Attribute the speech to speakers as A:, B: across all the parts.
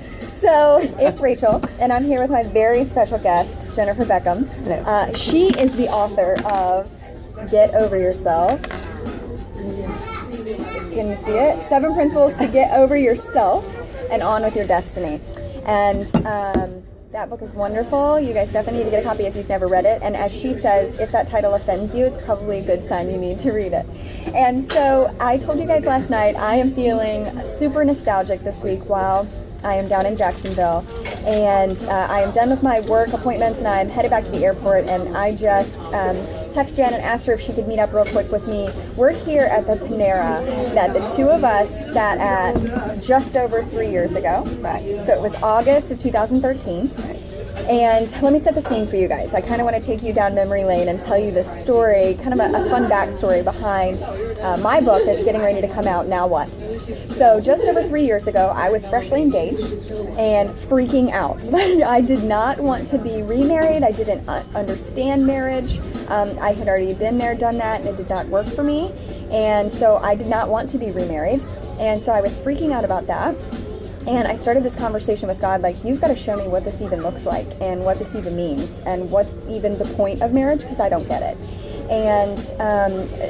A: So, it's Rachel, and I'm here with my very special guest, Jennifer Beckham. She is the author of Get Over Yourself. Can you see it? 7 Principles to Get Over Yourself and On With Your Destiny. And that book is wonderful. You guys definitely need to get a copy if you've never read it. And as she says, if that title offends you, it's probably a good sign you need to read it. And so I told you guys last night, I am feeling super nostalgic this week while I am down in Jacksonville, and I am done with my work appointments, and I'm headed back to the airport, and I just texted Jen and asked her if she could meet up real quick with me. We're here at the Panera that the two of us sat at just over 3 years ago. Right. So it was August of 2013. And let me set the scene for you guys. I kind of want to take you down memory lane and tell you this story, kind of a fun backstory behind my book that's getting ready to come out, Now What? So just over 3 years ago, I was freshly engaged and freaking out. I did not want to be remarried. I didn't understand marriage. I had already been there, done that, and it did not work for me. And so I did not want to be remarried. And so I was freaking out about that. And I started this conversation with God, like, you've got to show me what this even looks like and what this even means and what's even the point of marriage, because I don't get it. And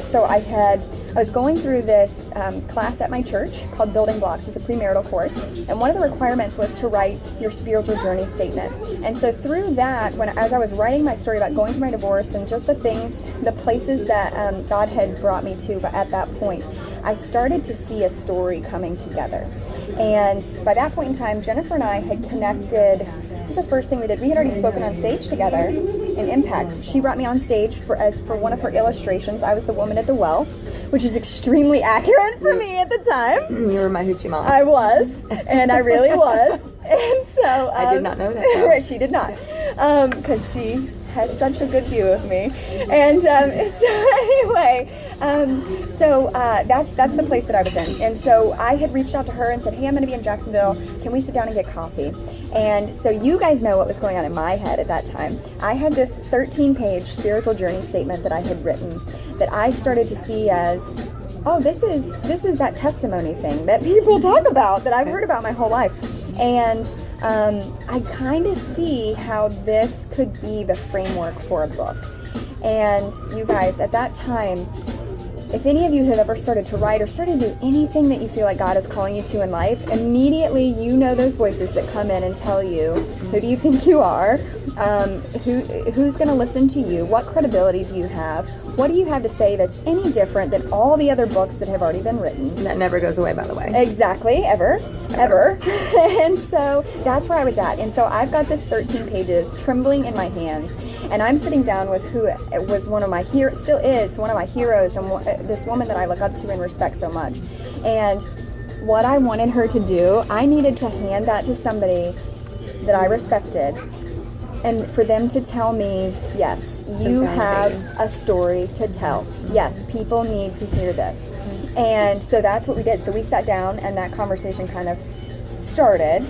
A: so I was going through this class at my church called Building Blocks. It's a premarital course. And one of the requirements was to write your spiritual journey statement. And so through that, as I was writing my story about going through my divorce and just the places that God had brought me to at that point, I started to see a story coming together. And by that point in time, Jennifer and I had connected. It was the first thing we did. We had already spoken on stage together in Impact. She brought me on stage for one of her illustrations. I was the woman at the well, which is extremely accurate for me at the time.
B: You were my hoochie mom.
A: I was, and I really was. And so
B: I did not know that.
A: Right, she did not, because she has such a good view of me. And so that's the place that I was in. And so I had reached out to her and said, hey, I'm going to be in Jacksonville. Can we sit down and get coffee? And so you guys know what was going on in my head at that time. I had this 13-page spiritual journey statement that I had written that I started to see as, oh, this is that testimony thing that people talk about that I've heard about my whole life. And I kind of see how this could be the framework for a book. And you guys, at that time, if any of you have ever started to write or started to do anything that you feel like God is calling you to in life, immediately you know those voices that come in and tell you, who do you think you are? Who's going to listen to you? What credibility do you have? What do you have to say that's any different than all the other books that have already been written?
B: And that never goes away, by the way.
A: Exactly, ever. And so that's where I was at. And so I've got this 13 pages trembling in my hands, and I'm sitting down with who was still is one of my heroes, and this woman that I look up to and respect so much. And what I wanted her to do, I needed to hand that to somebody that I respected, and for them to tell me, yes, you have a story to tell. Yes, people need to hear this. And so that's what we did. So we sat down, and that conversation kind of started.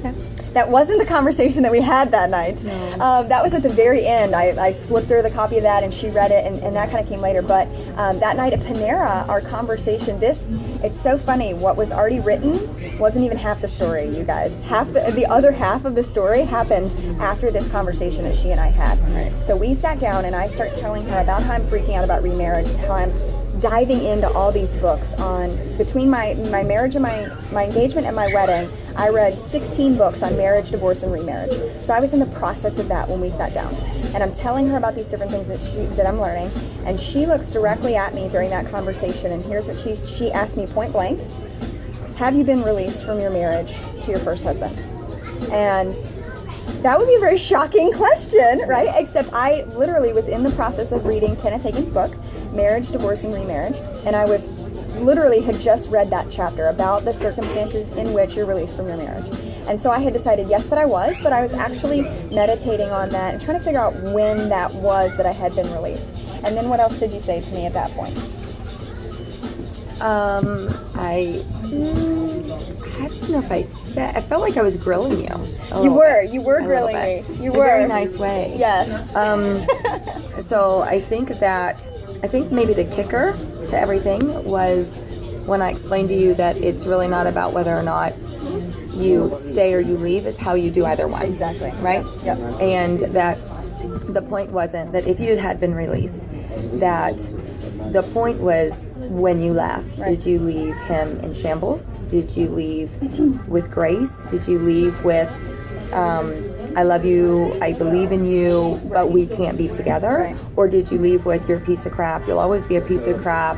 A: Yeah. That wasn't the conversation that we had that night. No. That was at the very end. I slipped her the copy of that, and she read it, and that kind of came later. But that night at Panera, our conversation, it's so funny. What was already written wasn't even half the story, you guys. The other half of the story happened after this conversation that she and I had. Right. So we sat down, and I start telling her about how I'm freaking out about remarriage, and how I'm diving into all these books on, between my marriage and my engagement and my wedding, I read 16 books on marriage, divorce, and remarriage. So I was in the process of that when we sat down. And I'm telling her about these different things that I'm learning. And she looks directly at me during that conversation, and here's what she asked me point blank. Have you been released from your marriage to your first husband? And that would be a very shocking question, right? Except I literally was in the process of reading Kenneth Hagin's book, Marriage, Divorce, and Remarriage, and I had just read that chapter about the circumstances in which you're released from your marriage. And so I had decided, yes, that I was, but I was actually meditating on that and trying to figure out when that was that I had been released. And then what else did you say to me at that point?
B: I don't know if I felt like I was grilling you.
A: You were grilling me. You were.
B: In a very nice way.
A: Yes.
B: So I think maybe the kicker to everything was when I explained to you that it's really not about whether or not you stay or you leave. It's how you do either one.
A: Exactly.
B: Right?
A: Yep.
B: And that the point wasn't that if you had been released, that the point was when you left,
A: Right.
B: did you leave him in shambles? Did you leave with grace? Did you leave with, I love you, I believe in you, but we can't be together?
A: Right.
B: Or did you leave with, you're a piece of crap, you'll always be a piece of crap,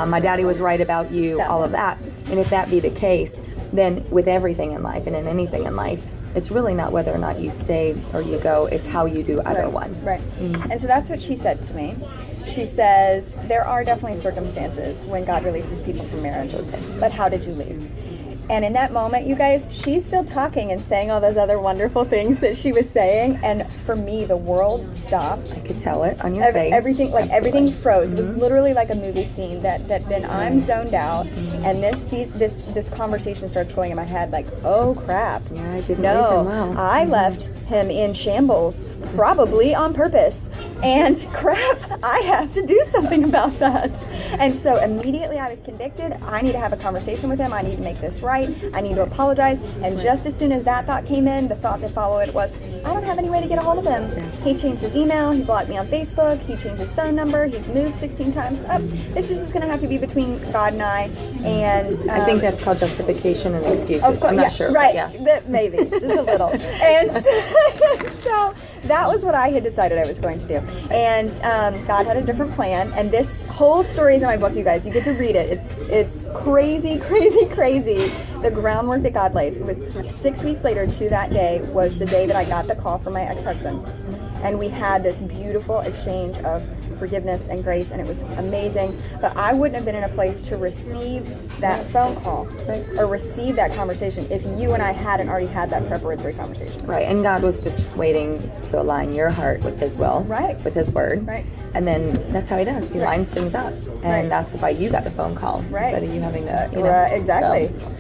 B: my daddy was right about you, all of that. And if that be the case, then with everything in life and in anything in life, it's really not whether or not you stay or you go, it's how you do either
A: Right.
B: one.
A: Right. And so that's what she said to me. She says, there are definitely circumstances when God releases people from marriage, but how did you leave? And in that moment, you guys, she's still talking and saying all those other wonderful things that she was saying. And for me, the world stopped.
B: I could tell it on your face.
A: Everything, like
B: Absolutely.
A: everything froze. It was literally like a movie scene that then I'm zoned out, and this conversation starts going in my head like, oh crap.
B: Yeah, I didn't leave
A: No,
B: him well.
A: I left him in shambles, probably on purpose. And crap, I have to do something about that. And so immediately I was convicted. I need to have a conversation with him. I need to make this right. I need to apologize. And just as soon as that thought came in, the thought that followed it was, I don't have any way to get a hold of him. He changed his email. He blocked me on Facebook. He changed his phone number. He's moved 16 times. This is just going to have to be between God and I. And
B: I think that's called justification and excuses.
A: of course,
B: I'm not
A: yeah,
B: sure.
A: Right,
B: But yeah.
A: maybe, just a little. And so that was what I had decided I was going to do. And God had a different plan. And this whole story is in my book, you guys. You get to read it. It's crazy, crazy, crazy. The groundwork that God lays. It was 6 weeks later to that day was the day that I got the call from my ex-husband. And we had this beautiful exchange of forgiveness and grace, and it was amazing. But I wouldn't have been in a place to receive that phone call or receive that conversation if you and I hadn't already had that preparatory conversation.
B: Right, and God was just waiting to align your heart with His will,
A: Right.
B: with His word,
A: Right.
B: And then that's how He does. He lines things up, and
A: Right.
B: that's why you got the phone call instead of you having to,
A: Right, exactly.
B: So,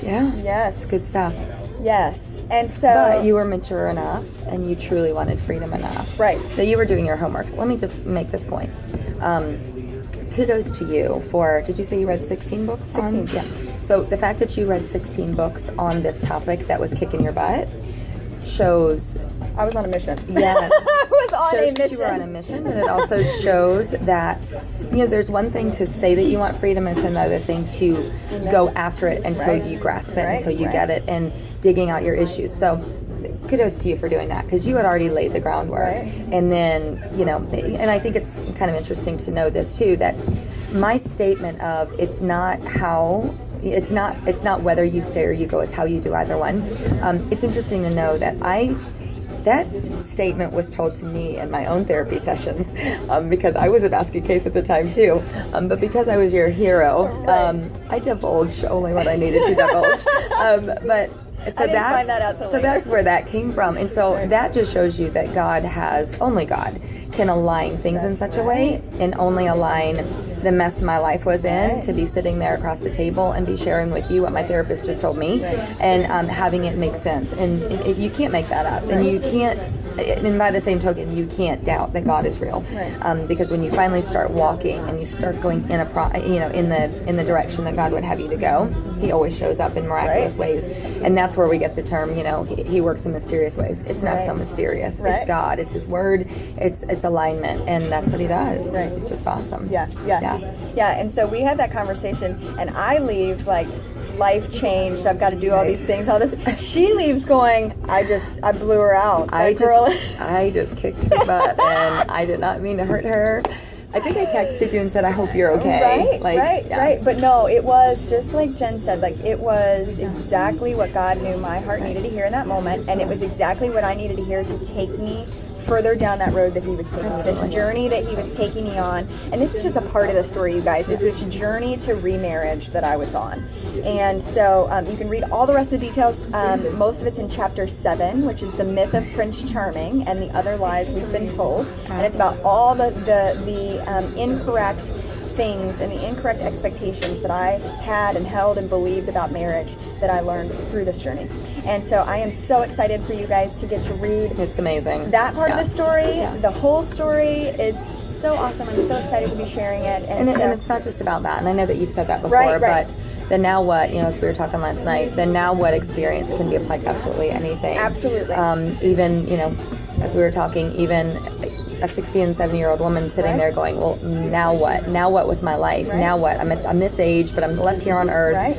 B: yeah,
A: Yes.
B: it's good stuff.
A: Yes. And so
B: But you were mature enough, and you truly wanted freedom enough,
A: Right.
B: that you were doing your homework. Let me just make this point. Kudos to you for, did you say you read 16 books?
A: 16.
B: Yeah. So the fact that you read 16 books on this topic that was kicking your butt shows,
A: I was on a mission.
B: yes,
A: I was on
B: shows
A: a
B: that
A: mission.
B: you were on a mission, but it also shows that, there's one thing to say that you want freedom, it's another thing to go after it until
A: Right.
B: you grasp it,
A: Right,
B: until you
A: right.
B: get it, and digging out your issues. So kudos to you for doing that, because you had already laid the groundwork.
A: Right.
B: And then, and I think it's kind of interesting to know this too, that my statement of it's not whether you stay or you go, it's how you do either one. It's interesting to know that that statement was told to me in my own therapy sessions, because I was a basket case at the time too. But because I was your hero, I divulged only what I needed to divulge. But so
A: I didn't find that out till later.
B: that's where that came from. And so that just shows you that only God can align things in such a way, and only align the mess my life was in to be sitting there across the table and be sharing with you what my therapist just told me, and having it make sense. And you can't make that up, and you can't. And by the same token, you can't doubt that God is real, because when you finally start walking and you start going in in the direction that God would have you to go, He always shows up in miraculous ways, and that's where we get the term. He works in mysterious ways. It's not so mysterious.
A: Right.
B: It's God. It's His word. It's alignment, and that's what He does.
A: Right.
B: It's just awesome.
A: Yeah. And so we had that conversation, and I leave like life changed. I've got to do all these things, all this. She leaves going, I blew her out.
B: I
A: That
B: just kicked her butt, and I did not mean to hurt her. I think I texted you and said, I hope you're okay.
A: Right. But no, it was just like Jen said, like it was exactly what God knew my heart needed to hear in that moment, and it was exactly what I needed to hear to take me further down that road that He was taking me, this journey that He was taking me on. And this is just a part of the story, you guys, is this journey to remarriage that I was on. And so you can read all the rest of the details. Most of it's in chapter 7, which is the myth of Prince Charming and the other lies we've been told. And it's about all the incorrect things and the incorrect expectations that I had and held and believed about marriage that I learned through this journey. And so I am so excited for you guys to get to read
B: It's amazing.
A: that part of the story, the whole story. It's so awesome. I'm so excited to be sharing it.
B: And it's not just about that. And I know that you've said that before,
A: Right.
B: but the now what, as we were talking last night, the now what experience can be applied to absolutely anything.
A: Absolutely.
B: Even, as we were talking, even a 60 and 70-year-old woman sitting there going, well, now what? Now what with my life?
A: Right.
B: Now what? I'm this age, but I'm left here on earth,
A: Right.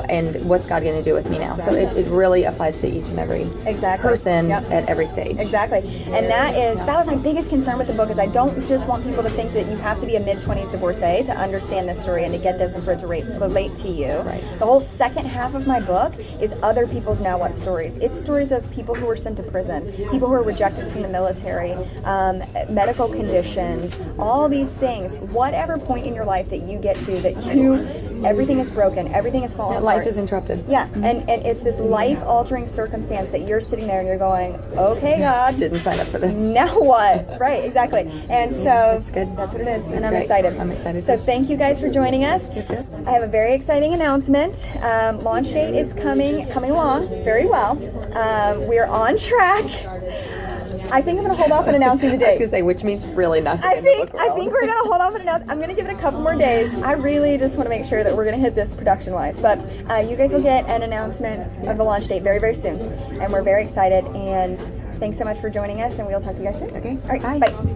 B: And what's God going to do with me now?
A: Exactly.
B: So it really applies to each and every person at every stage.
A: Exactly. And that was my biggest concern with the book is I don't just want people to think that you have to be a mid-20s divorcee to understand this story and to get this and for it to relate to you.
B: Right.
A: The whole second half of my book is other people's now what stories. It's stories of people who were sent to prison, people who were rejected from the military, medical conditions, all these things. Whatever point in your life that you get to that everything is broken, everything is falling apart.
B: Life is interrupted.
A: Yeah, and it's this life-altering circumstance that you're sitting there and you're going, okay, God.
B: Didn't sign up for this.
A: Now what? Right, exactly. And so
B: that's good.
A: That's what it is.
B: That's
A: and I'm
B: great.
A: excited.
B: I'm excited
A: So
B: too.
A: thank you guys for joining us.
B: Yes.
A: I have a very exciting announcement. Launch date is coming along very well. We're on track. I think I'm going to hold off on announcing the
B: I was
A: date.
B: going to say, which means really nothing.
A: I think we're going to hold off on announcing. I'm going to give it a couple more days. I really just want to make sure that we're going to hit this production-wise. But you guys will get an announcement of the launch date very, very soon. And we're very excited. And thanks so much for joining us, and we'll talk to you guys soon.
B: Okay.
A: All right.
B: Bye.
A: Bye.